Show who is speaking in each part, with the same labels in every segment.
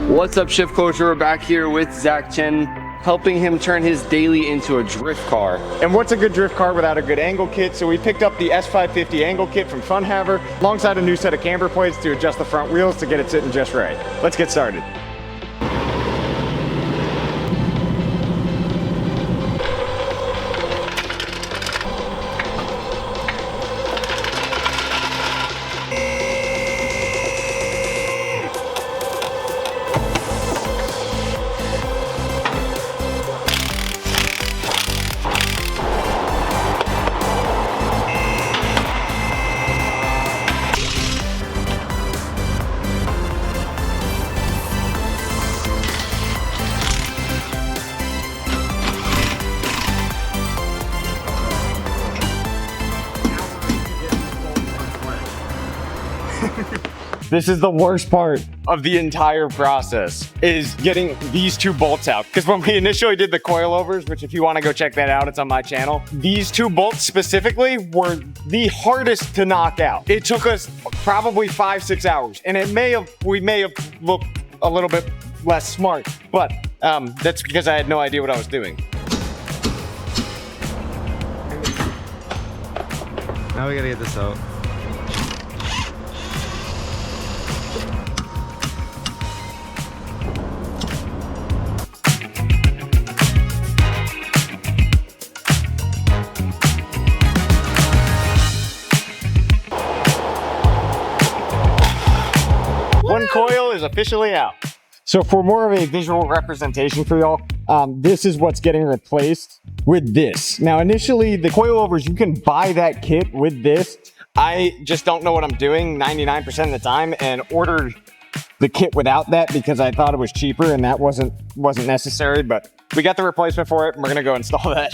Speaker 1: What's up, Shift Culture? We're back here with Zach Chen, helping him turn his daily into a drift car.
Speaker 2: And what's a good drift car without a good angle kit? So we picked up the S550 angle kit from HAVER, alongside a new set of camber plates to adjust the front wheels to get it sitting just right. Let's get started. This is the worst part of the entire process, is getting these two bolts out. Because when we initially did the coilovers, which if you want to go check that out, it's on my channel, these two bolts specifically were the hardest to knock out. It took us probably 5-6 hours, and we may have looked a little bit less smart, but that's because I had no idea what I was doing.
Speaker 3: Now we gotta get this out.
Speaker 2: One coil is officially out. So for more of a visual representation for y'all, this is what's getting replaced with this. Now, initially, the coilovers, you can buy that kit with this. I just don't know what I'm doing 99% of the time and ordered the kit without that because I thought it was cheaper and that wasn't necessary, but we got the replacement for it and we're gonna go install that.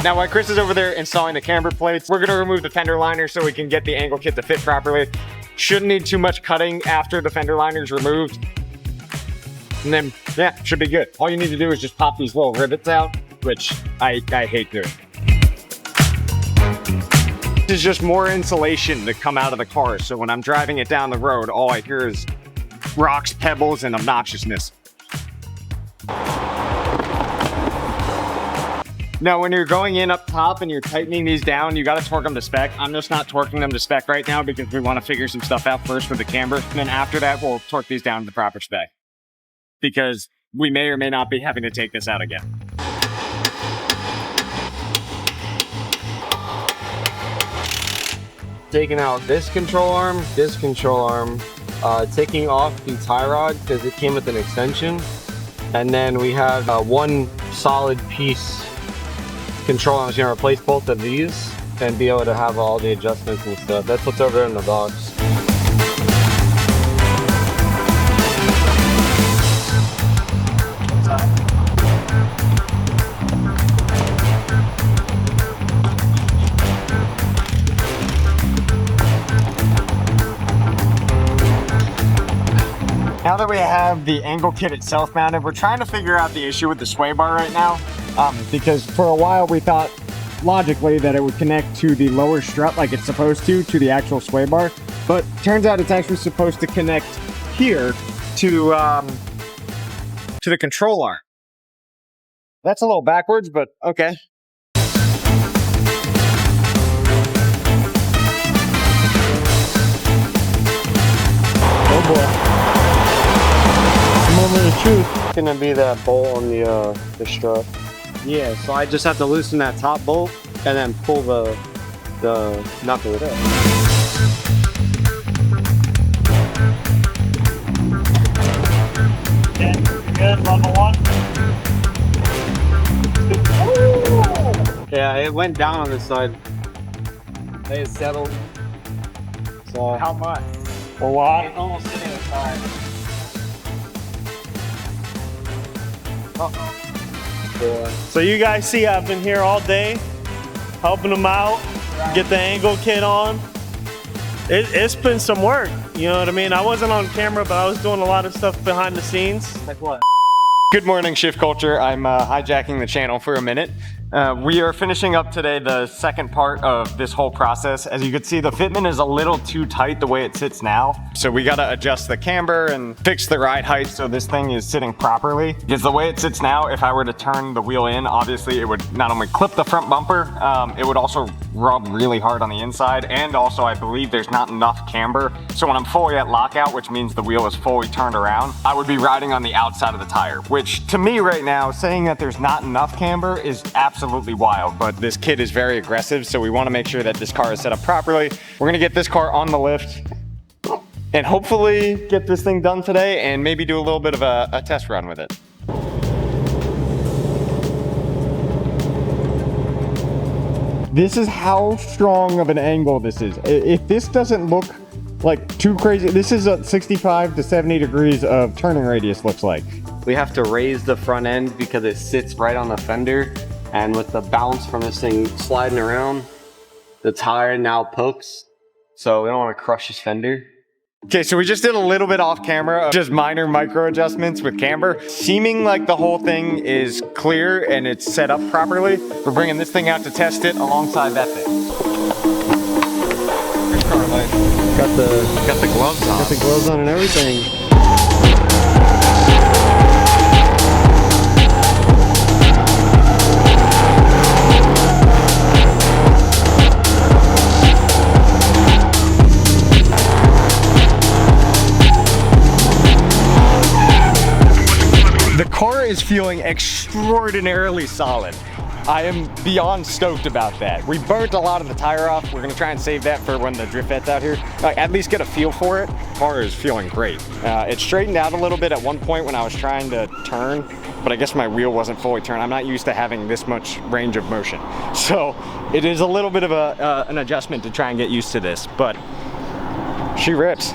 Speaker 2: Now, while Chris is over there installing the camber plates, we're gonna remove the fender liner so we can get the angle kit to fit properly. Shouldn't need too much cutting after the fender liner is removed. And then, yeah, should be good. All you need to do is just pop these little rivets out, which I hate doing. This is just more insulation to come out of the car, so when I'm driving it down the road, all I hear is rocks, pebbles, and obnoxiousness. Now, when you're going in up top and you're tightening these down, you got to torque them to spec. I'm just not torquing them to spec right now because we want to figure some stuff out first with the camber. And then after that, we'll torque these down to the proper spec because we may or may not be having to take this out again.
Speaker 1: Taking out this control arm, taking off the tie rod because it came with an extension. And then we have one solid piece control. I'm just gonna replace both of these and be able to have all the adjustments and stuff. That's what's over there in the box.
Speaker 2: Now that we have the angle kit itself mounted, we're trying to figure out the issue with the sway bar right now. Because for a while we thought logically that it would connect to the lower strut like it's supposed to the actual sway bar, but turns out it's actually supposed to connect here to the control arm. That's a little backwards, but okay. Oh boy. Moment of truth.
Speaker 1: It's gonna be that bolt on the strut. Yeah, so I just have to loosen that top bolt and then pull the knuckle with it.
Speaker 4: Okay, good, level 1.
Speaker 1: Yeah, it went down on this side. It settled. So
Speaker 4: How much?
Speaker 1: a lot.
Speaker 4: It's almost sitting aside.
Speaker 1: Uh-oh.
Speaker 4: So you guys see I've been here all day helping them out, get the angle kit on. It's been some work, you know what I mean? I wasn't on camera, but I was doing a lot of stuff behind the scenes.
Speaker 1: Like what?
Speaker 2: Good morning, Shift Culture. I'm hijacking the channel for a minute. We are finishing up today the second part of this whole process. As you can see, the fitment is a little too tight the way it sits now. So we gotta adjust the camber and fix the ride height so this thing is sitting properly. Because the way it sits now, if I were to turn the wheel in, obviously it would not only clip the front bumper, it would also rub really hard on the inside. And also I believe there's not enough camber. So when I'm fully at lockout, which means the wheel is fully turned around, I would be riding on the outside of the tire, which to me right now, saying that there's not enough camber is absolutely wild, but this kid is very aggressive, so we want to make sure that this car is set up properly. We're gonna get this car on the lift and hopefully get this thing done today and maybe do a little bit of a test run with it. This is how strong of an angle this is. If this doesn't look like too crazy, this is a 65 to 70 degrees of turning radius looks like.
Speaker 1: We have to raise the front end because it sits right on the fender, and with the bounce from this thing sliding around, the tire now pokes, so we don't want to crush this fender.
Speaker 2: Okay, so we just did a little bit off camera of just minor micro adjustments with camber. Seeming like the whole thing is clear and it's set up properly. We're bringing this thing out to test it alongside that thing.
Speaker 1: Got the gloves on. Got the gloves on and everything.
Speaker 2: The car is feeling extraordinarily solid. I am beyond stoked about that. We burnt a lot of the tire off. We're gonna try and save that for when the drift vet's out here. At least get a feel for it. Car is feeling great. It straightened out a little bit at one point when I was trying to turn, but I guess my wheel wasn't fully turned. I'm not used to having this much range of motion. So it is a little bit of an adjustment to try and get used to this, but she rips.